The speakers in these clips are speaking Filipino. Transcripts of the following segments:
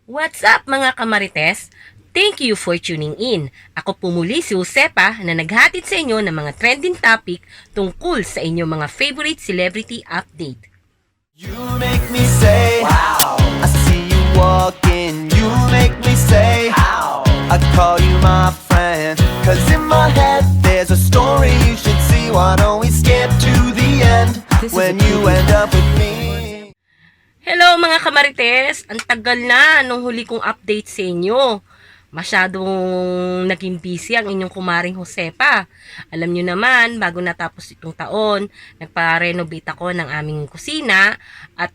What's up mga kamarites? Thank you for tuning in. Ako po muli si Josepa na naghatid sa inyo ng mga trending topic tungkol sa inyong mga favorite celebrity update. You make me say, wow. I see you walking, you make me say, how. I call you my friend, cause in my head there's a story you should see. Why don't we skip to the end, when you end up with me. Hello mga kamarites! Ang tagal na nung huli kong update sa inyo. Masyadong naging busy ang inyong kumaring Josepa. Alam nyo naman, bago natapos itong taon, nagpa-renovate ako ng aming kusina at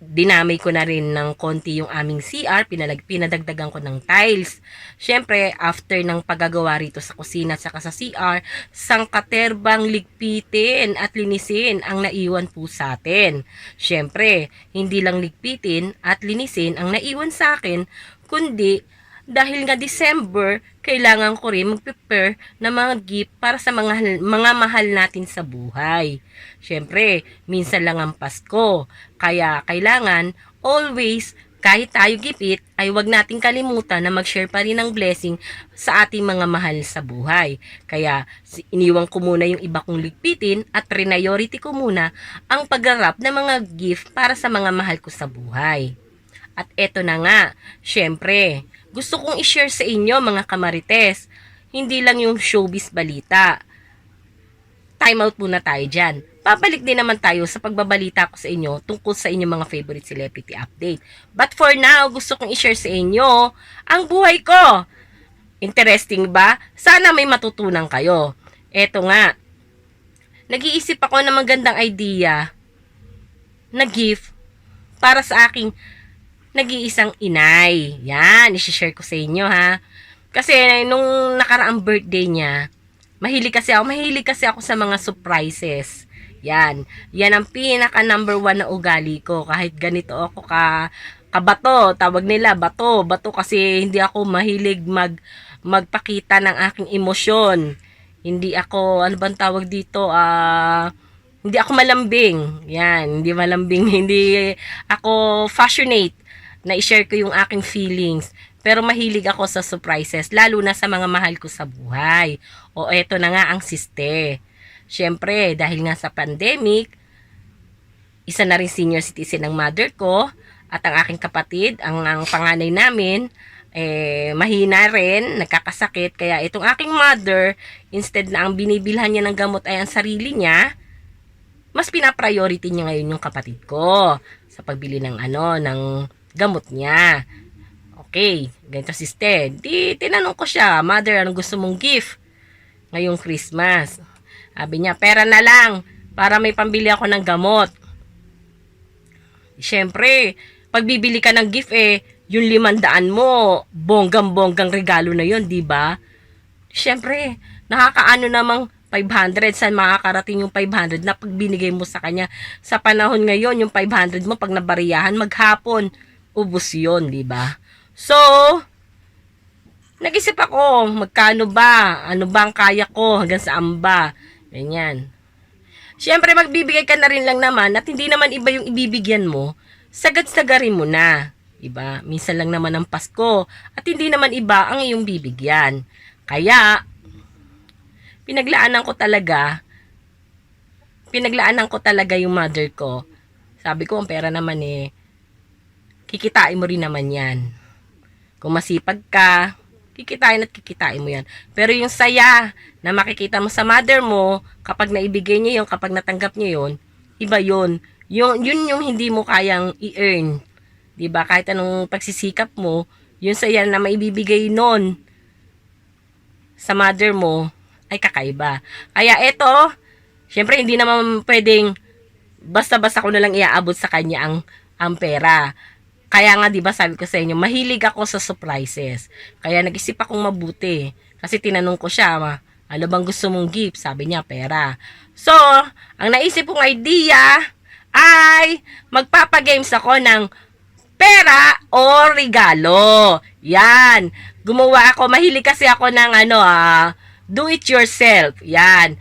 dinamay ko na rin ng konti yung aming CR, pinadagdagan ko ng tiles. Syempre, after ng paggagawa rito sa kusina at saka sa CR, sangkaterbang ligpitin at linisin ang naiwan po sa atin. Syempre, hindi lang ligpitin at linisin ang naiwan sa akin, kundi dahil nga December, kailangan ko rin mag-prepare ng mga gift para sa mga mahal natin sa buhay. Siyempre, minsan lang ang Pasko. Kaya kailangan, always, kahit tayo gipit, ay wag nating kalimutan na mag-share pa rin ng blessing sa ating mga mahal sa buhay. Kaya, iniwan ko muna yung iba kong ligpitin at priority ko muna ang pag-wrap ng mga gift para sa mga mahal ko sa buhay. At eto na nga, syempre, gusto kong i-share sa inyo mga kamarites, hindi lang yung showbiz balita. Time out muna tayo dyan. Babalik din naman tayo sa pagbabalita ko sa inyo tungkol sa inyong mga favorite celebrity update. But for now, gusto kong i-share sa inyo ang buhay ko. Interesting ba? Sana may matutunan kayo. Eto nga, nag-iisip ako ng magandang idea na gift para sa aking nag-iisang inay. Yan, i-share ko sa inyo ha. Kasi nung nakaraang birthday niya, mahilig kasi ako sa mga surprises. Yan ang pinaka number 1 na ugali ko. Kahit ganito ako kabato, tawag nila bato kasi hindi ako mahilig magpakita ng aking emosyon. Hindi ako, ano bang tawag dito, hindi ako malambing. Yan, hindi malambing, hindi ako passionate na i-share ko yung aking feelings. Pero mahilig ako sa surprises, lalo na sa mga mahal ko sa buhay. O eto na nga ang siste. Siyempre, dahil nga sa pandemic, isa na rin senior citizen ng mother ko, at ang aking kapatid, ang panganay namin, mahina rin, nagkakasakit. Kaya itong aking mother, instead na ang binibilhan niya ng gamot ay ang sarili niya, mas pinapriority niya ngayon yung kapatid ko sa pagbili ng ng gamot niya. Okay, ganito siste. Di, tinanong ko siya, Mother, anong gusto mong gift ngayong Christmas? Sabi niya, pera na lang para may pambili ako ng gamot. Siyempre, pag bibili ka ng gift yung 500 mo, bonggang-bonggang regalo na yun, di ba? Siyempre, nakakaano namang 500, saan makakarating yung 500 na pag binigay mo sa kanya? Sa panahon ngayon, yung 500 mo, pag nabariyahan, maghapon, ubos yun, di ba? So, nag-isip ako, magkano ba? Ano ba ang kaya ko hanggang saan ba? Ganyan. Siyempre, magbibigay ka na rin lang naman at hindi naman iba yung ibibigyan mo, sagad-sagarin mo na. Diba? Minsan lang naman ang Pasko at hindi naman iba ang iyong bibigyan. Kaya, pinaglaan ko talaga yung mother ko. Sabi ko, ang pera naman kikitain mo rin naman yan. Kung masipag ka, kikitain mo yan. Pero yung saya na makikita mo sa mother mo, kapag naibigay niya yun, kapag natanggap niya yun, iba yun. Yun yung hindi mo kayang i-earn. Diba? Kahit anong pagsisikap mo, yung saya na maibibigay nun sa mother mo, ay kakaiba. Kaya eto, syempre hindi naman pwedeng basta-basta ko na lang iaabot sa kanya ang pera. Kaya nga 'di ba sabi ko sa inyo, mahilig ako sa surprises. Kaya nag-isip akong mabuti. Kasi tinanong ko siya, ano bang gusto mong gift? Sabi niya, pera. So, ang naisip kong idea ay magpapagames ako ng pera o regalo. Yan. Gumawa ako, mahilig kasi ako ng do it yourself. Yan.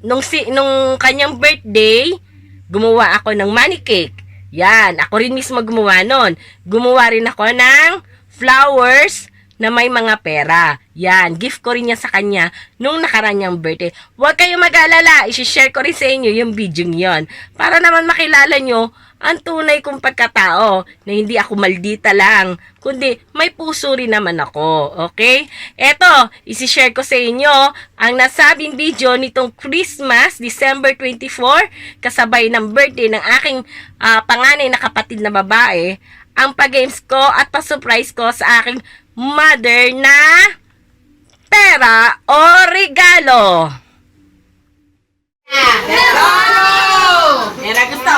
Nung kanyang birthday, gumawa ako ng money cake. Yan, ako rin mismo gumawa nun. Gumawa rin ako ng flowers na may mga pera. Yan, gift ko rin yan sa kanya nung nakaraan niyang birthday. Huwag kayong mag-alala, isi-share ko rin sa inyo yung video yon para naman makilala nyo ang tunay kong pagkatao na hindi ako maldita lang, kundi may puso rin naman ako. Okay? Eto, isi-share ko sa inyo ang nasabing video nitong Christmas, December 24, kasabay ng birthday ng aking panganay na kapatid na babae, ang pag-games ko at pa-surprise ko sa aking mother na pera o regalo. Pera gusto.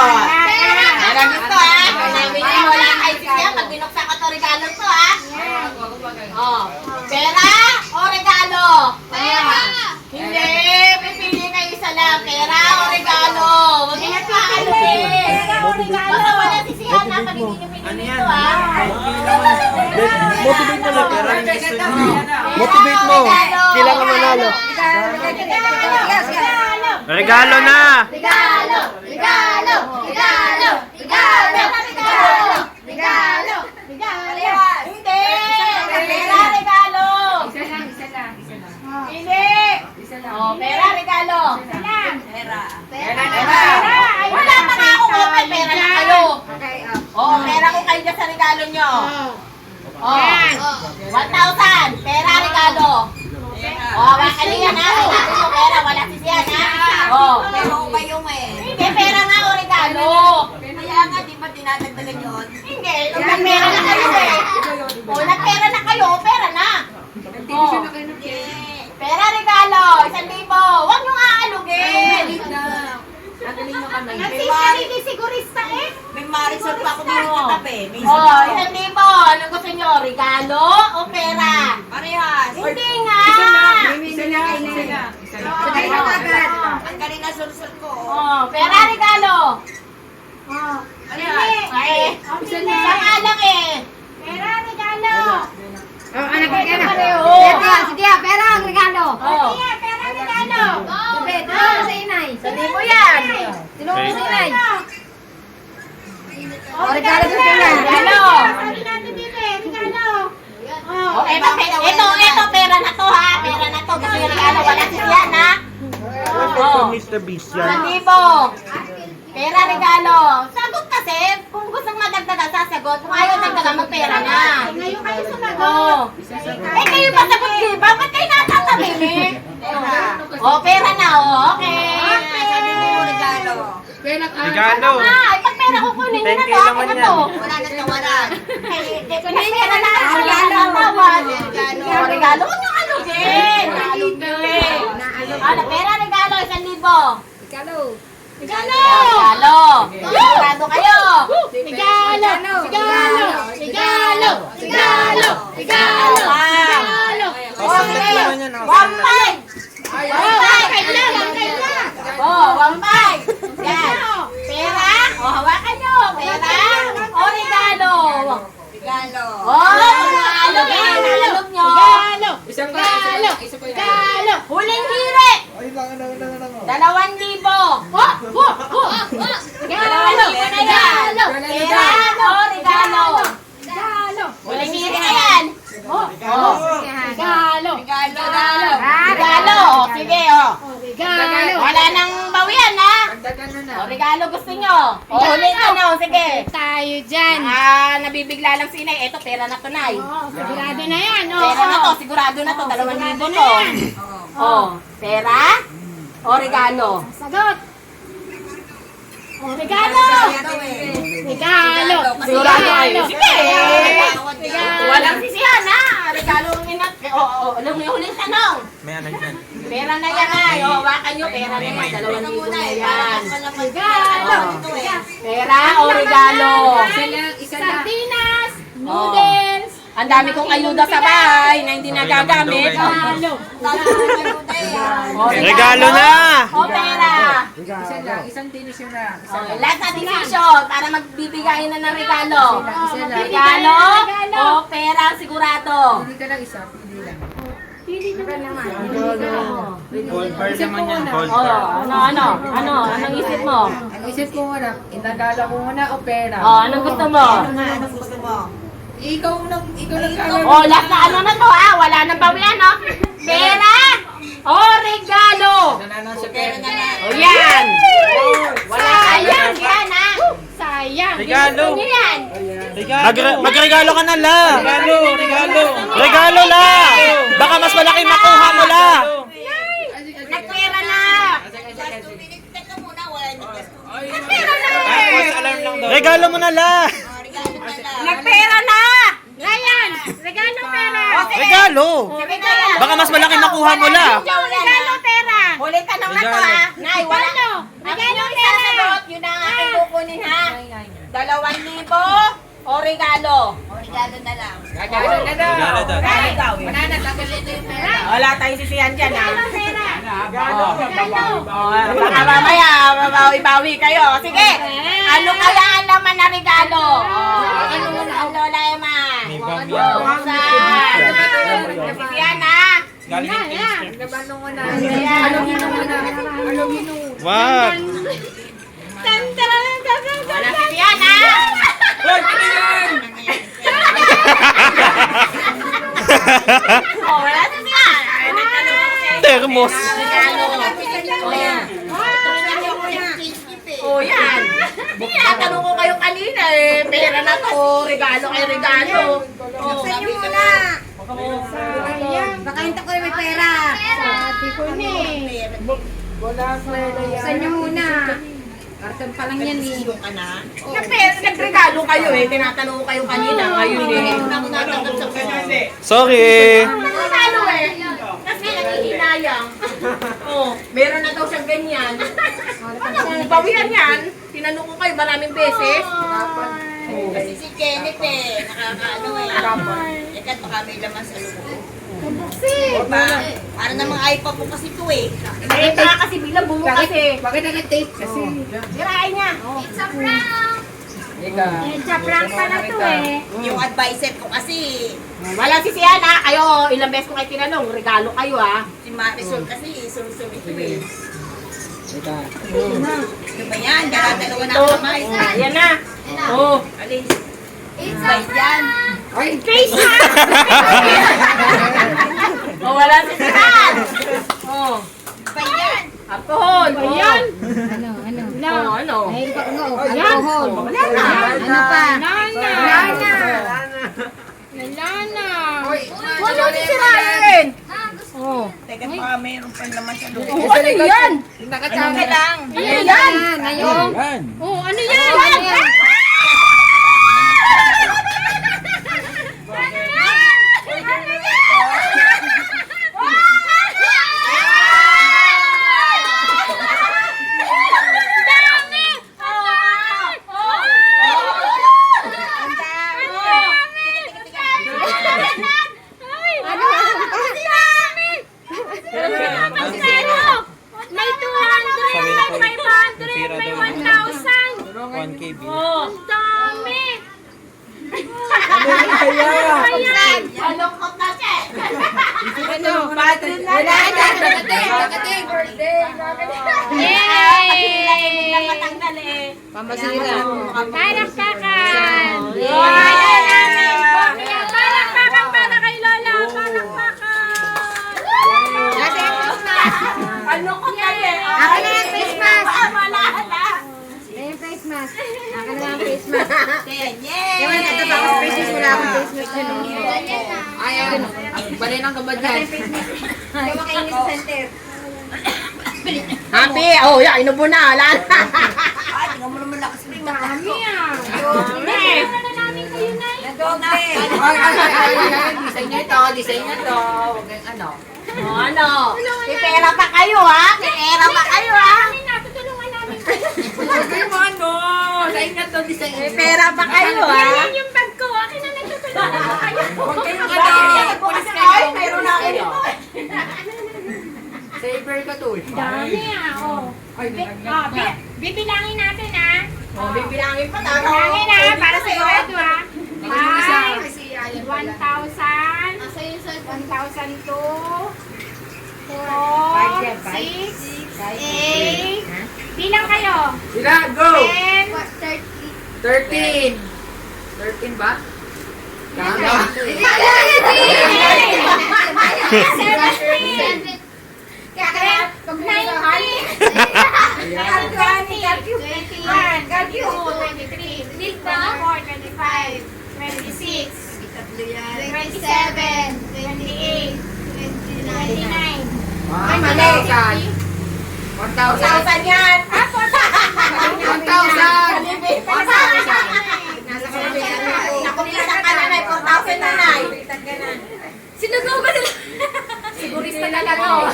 Pera gusto ha. Wala kahit siya. Pag binuksan ko to regalo to ha. Oh. Pera o regalo? Pera. Hindi. Pipili kayo isa lang. Pera o regalo? Huwag niyo nagkakalit. Basta wala sisihan na pag hindi niyo pinili ito ha. Motivate mo lang. Motivate mo. Kailangan manalo. Regalo na! Regalo! Regalo! Regalo! Regalo! Regalo! Regalo! Regalo! Hindi! Pera regalo! Isa lang. Hindi! Oh, pera regalo! Pera. Pera! Wala pa nga akong open. Pera na kayo. Oh, pera ko kayo dyan sa regalo nyo. Oh, 1,000. Pera regalo. Oh, baka niya na. Regalo mo pera. Wala sisiyan ha. Oh. Pero ba yung Hindi, pera nga o regalo. Kaya nga, di ba dinadagdagan yun? Hindi, nagpera na kayo eh. Oh, nagpera na kayo. Pera na. Oh. Pera regalo. 1,000. Huwag nyo nga alugin. Nagaling mo kami. Hindi sigurista eh. May Marisol pa ako dito sa tabi. May Oh, 1,000. Anong gusto nyo? Regalo o pera? Parehas. Hindi nga. Isa lang. Sabay na agad. Ang galing na sulusot ko. Oh, pera regalo. Parehas. Ay, isa lang eh. Pera regalo. Anak ka na. Pareho. Sige, pera ang regalo. Oh. Pera regalo. Sabi, tulungan mo sa inay. 1,000 yan. Tulungan mo sa inay. O, regalo sa inay. Regalo. Oh, ito, pera na to ha. Pera na to. Gusto yung regalo. Wala sisiyan ha. Oh. Mr. Beast yan. 1,000. Pera regalo. Sagot kasi. Kung gustong madagdagan, sasagot. Kung ayaw dagdagan, magpera na. Ngayon kayo sumagot. Eh, kayo ba sagot di ba? Ba't kayo natatamili? Oh, pera na. Oh, okay. Sabi mo regalo. Regalo. Ah, pag pera ko kunin nyo na to. Akin na to. Wala na tawaran. Hindi ko na pera na. Regalo ang tawad. Oh, regalo. Huwag nyo alugin. Alugin. Ano, pera regalo. 1,000. Regalo. Regalo! Sigurado kayo! Regalo! Regalo! Regalo! Regalo! Regalo! Okay! 1,500! 1,500! Oh, 1,500! Yan! Pera! O, hawakan nyo! Pera! O, regalo! Regalo. Oh, regalo! Regalo nyo! Regalo! Regalo! Huling hiri! 2,000! Regalo! Regalo! Regalo! Regalo! Huling hiri na yan! Regalo! Regalo! Sige, oh! Wala nang bawian, ha? O, regalo gusto nyo? O, huling ano, sige! Tayo dyan. Nabibigla lang si Inay. Eto, pera na to, Nay. Sigurado na yan. Pera na to, sigurado na to. 2,000 to. Oh, pera? O, regalo? Sagot. Regalo. Regalo. Sigurado kayo. Sige! Regalo. Walang sisihan, ha? Regalo ang inat. O, huling tanong. May ano yan. Pera na yan, Nay. O, hawakan nyo, pera na yan. 2,000 na yan. Regalo. Pera o regalo? Sardinas. Noodles. Ang dami kong ayuda sa bahay na hindi nagagamit. Regalo. O, Regalo na! O, pera. Isang dinisyon na. Okay, lahat na decision para magbibigay na ng regalo. Regalo o pera ang sigurado. Hindi ka lang isa, pili lang. Cold bar naman yan. Cold Oh, bar. anong isip mo? Ang isip ko muna, inagala ko muna o pera. Oh, anong gusto mo? Anong gusto mo? Ikaw nagkakaroon. Oh, last na ano na to ha. Wala nang bawian, no? Pera o regalo. O yan. Wala sayang yan, ha? Sayang. Regalo. Gusto niyo yan. Magregalo ka na la. Regalo la. Baka mas malaki makuha mo la. Nagpera na. Nagpera na. Regalo mo na la. Nagpera na. Ngayon, regalo pera. Regalo. Baka mas malaki makuha mo la. Regalo pera. Huling tanong na to ha. Nay, wala. Ano? Regalo Yung pera. sasagot, yun ang aking kukunin ha. 2,000 o regalo? O regalo na lang. Regalo na daw. Regalo daw. Ikaw eh. Mananat, tanggalin na yung pera. Wala tayong sisiyan dyan ha. Regalo pera. Oh, baka mamaya, mabawi-bawi kayo. Sige, ano kaya ang laman na regalo? Ano ang Lola Emma? Buksan. Sisiyan ha. Ano mo na? Ano gino? Wag. Wala sisiyan ha. Oh, wala sisiyan. Ay, nagtanong ako sa inyo. Termos. Regalo. Oh, yan. Oh, yan. Tinatanong ko kayo kanina eh. Pera na to. Regalo kay regalo. Oh, sabi ko na. Baka hinta ko may pera. Sabi ko ni. Sa inyo muna. Karton pa lang yan eh. Nagregalo kayo eh. Tinatanong ko kayo kanina. Ngayon eh. Ako natanggap sa pera. Sorry. Regalo eh. Kasi nanghihinayang. Oh, meron na daw siyang ganyan. Ano, bawian yan. Tinanong ko kayo maraming beses. Kasi si Kenneth eh. Nakakaano eh. Ekat baka may laman sa loob. Diba? Para namang iPad po kasi ito eh. Nakita kasi bilang bumukas eh. Bakit nag-tape kasi? Sirain niya. It's a prank. It's a prank pala to eh. Yung advisor ko kasi. Wala sisiyan ha. Kayo, ilang beses ko kayo tinanong. Regalo kayo ha. Si Marisol kasi, sul-sul ito eh. Ano ba yan? Dalawa na ako kamay. Yan na. Oh, alis. It's a prank. Face mask! Oh, wala sisiyan. Oh. Ba yan? Alcohol. Ba yan? No. Oh, ano? Alcohol. Wala na. Ano pa? Wala na. Wala sisirain. Oh. Teka pa, mayroon pa naman siya doon. Oh, ano yan? Nakatama lang. Ano yan? Ngayon. Oh, ano yan? May 200, may 500, may 1,000. 1K bill. Oh, ang dami. Alokot na siya. Ano? Wala na. Nakating. Yay! Lang matanggal eh. Pamasira. Palakpakan! Palakpakan para kay Lola! Palakpakan! Alokot na eh. Ako na yung face mask. Wala na. Yung face mask. Ako na yung face mask. Yay! Ewan, ito pa ako face mask. Wala akong face mask dyan. Ayan. Bali ng kabad yan. Happy! Oh, yeah, inubo na. Wala na. Dami ah! Dami! na namin kayo na Design nyo ito. Design nyo ito. Huwag kayong ano. Oh, ano? May pera pa kayo ha? May pera pa kayo ha? namin na! Tutulungan namin! Huwag kayong ano. Design nyo ito. Design May pera pa kayo ha? Yan yung bag ko! Akin na nagtutulungan ko kayo! Huwag kayong Ay, ano. pulis kayo. Mayroon na kayo. Saver ka to. Dami ah! Oh. Bibilangin natin ah! Oh, bibilangin pa na. Bilangin na para sa sigurado ah! 5, 1,000, 1,002, 4, 6, 8, bilang kayo! Sila, go! 10, 13. 13 ba? Ay, mali. 1,000 yan. 1,000. Nakulitan ka na, 4,000 na, Nay. Sinugaw ka nila. Sigurista na lang, oh.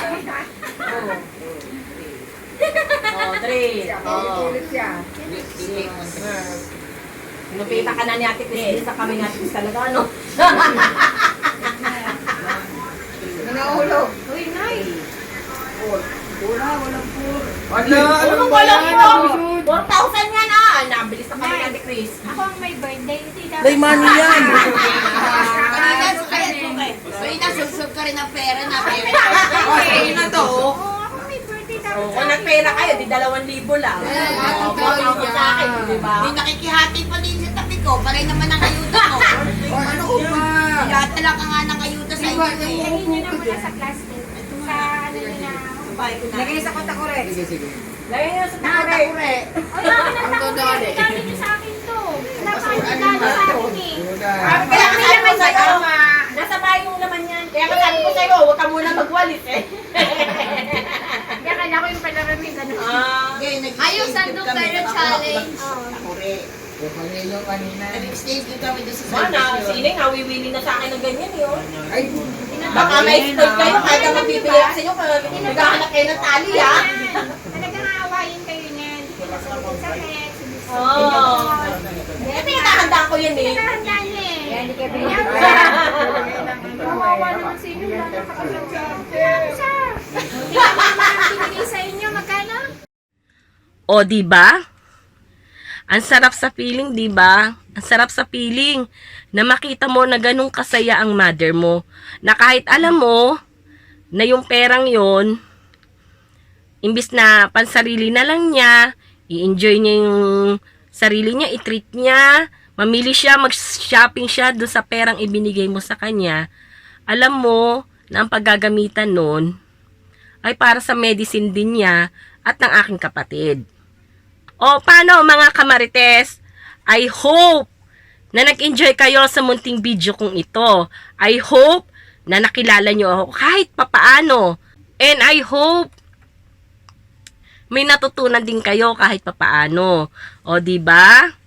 Oh, 3. Oh. Nupita ka na ni Ate Chris. Sa kami ni Ate Chris talaga, ano? Nanahulog. Uy, Nay. Wala, alam Anong ba walang yan? po? 4,000 yan, ah. Nabilis na kami ni Ate Chris. Ako ang may birthday. Day money yan. Susub ka rin ng pera na pera. Okay na to. Oo, ako may birthday. Oh, kung nagpera kayo, di 2,000 lang. Oh, 4,000 sa akin, di ba? Hindi nakikihati pa din sa tabi ko. Paray naman ang ayuda mo. Ano ko ba? Yata lang ka nga ng ayuda sa iyo. Lagay niyo na muna sa plastic. Sa ano nyo na. Lagay sa kontakure. Sige, sige. Lagay nyo sa takure. O, bakit nagtakulit? Dami niyo sa akin to. Napakagalo sa akin eh. Kaya kasi naman sa'yo, nasa bahay yung naman yan. Kaya kasi sabi ko sa'yo, huwag ka muna magwalit eh. Kaya kala ko yung palarami ganun. Ayun, sandok tayo challenge. Panilo kanina. Nag-exchange din kami doon sa Mana, sino nga, wiwili na sa akin ng ganyan eh. Oh. Ay, Baka ma-exploit kayo, kahit na mabibili ako sa inyo, naghahanap kayo ng tali ha. Talagang aawayin kayo niyan. Hindi ko sulit sa ex. Oo. Eh, pinakahandaan ko yan eh. Nakahanda niya eh. Kawawa naman sa inyo. Wala na kakasal sa Hindi naman binigay sa inyo. Magkano? O, di ba? Ang sarap sa feeling, di ba? Ang sarap sa feeling na makita mo na ganun kasaya ang mother mo. Na kahit alam mo na yung perang yon, imbis na pansarili na lang niya, i-enjoy niya yung sarili niya, i-treat niya, mamili siya, mag-shopping siya doon sa perang ibinigay mo sa kanya. Alam mo na ang paggagamitan nun ay para sa medicine din niya at ng aking kapatid. O, paano mga kamarites? I hope na nag-enjoy kayo sa munting video kong ito. I hope na nakilala nyo ako kahit papaano. And I hope may natutunan din kayo kahit papaano. O, diba?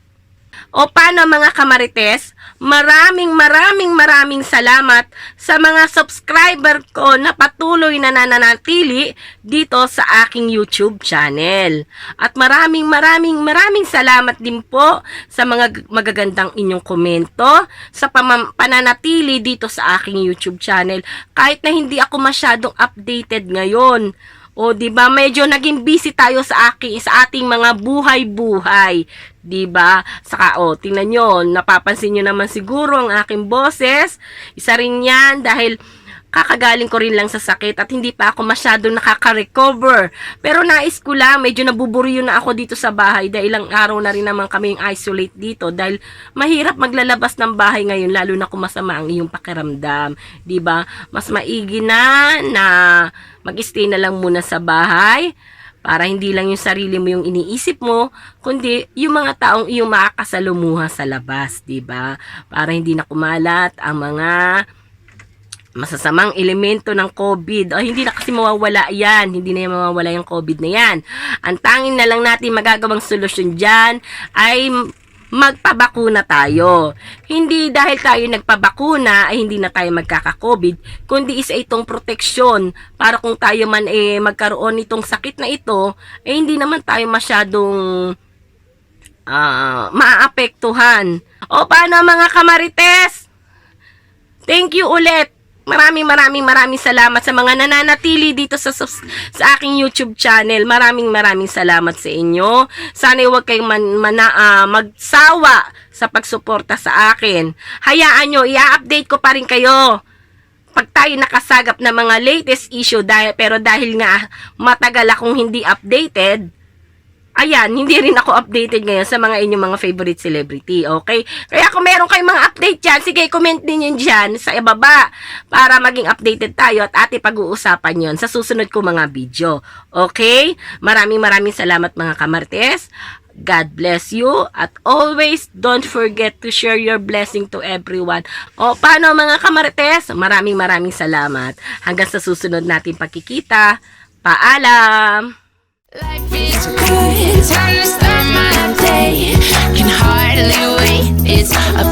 O, paano mga kamarites? Maraming salamat sa mga subscriber ko na patuloy na nananatili dito sa aking YouTube channel. At maraming salamat din po sa mga magagandang inyong komento sa pananatili dito sa aking YouTube channel. Kahit na hindi ako masyadong updated ngayon. O, di ba, medyo naging busy tayo sa ating mga buhay-buhay. Di ba? Saka, tingnan nyo, napapansin nyo naman siguro ang aking boses. Isa rin yan dahil kakagaling ko rin lang sa sakit at hindi pa ako masyadong nakaka-recover. Pero nais ko lang, medyo nabuburiyo na ako dito sa bahay dahil ilang araw na rin naman kaming isolate dito dahil mahirap maglalabas ng bahay ngayon lalo na kung masama ang iyong pakiramdam. Diba? Mas maigi na mag-stay na lang muna sa bahay para hindi lang yung sarili mo yung iniisip mo, kundi yung mga taong iyong makakasalumuha sa labas, diba? Para hindi na kumalat ang mga masasamang elemento ng COVID. O, hindi na kasi mawawala yan. Hindi na mawawala yung COVID na yan. Ang tanging na lang natin magagawang solusyon dyan ay magpabakuna tayo. Hindi dahil tayo nagpabakuna ay hindi na tayo magkaka-COVID, kundi isa itong proteksyon para kung tayo man magkaroon nitong sakit na ito, hindi naman tayo masyadong maapektuhan. O, paano mga kamarites? Thank you ulit. Maraming salamat sa mga nananatili dito sa aking YouTube channel. Maraming salamat sa inyo. Sana huwag kayong magsawa sa pagsuporta sa akin. Hayaan nyo, i-update ko pa rin kayo pag tayo nakasagap na mga latest issue. Pero dahil nga matagal akong hindi updated, ayan, hindi rin ako updated ngayon sa mga inyong mga favorite celebrity, okay? Kaya kung meron kayong mga update dyan, sige, comment din yun dyan sa ibaba para maging updated tayo at ate pag-uusapan yun sa susunod ko mga video. Okay? Maraming salamat mga Kamartes. God bless you at always don't forget to share your blessing to everyone. O paano mga Kamartes? Maraming salamat. Hanggang sa susunod natin pagkikita. Paalam! Life is good, time to start my day. Can hardly wait. It's a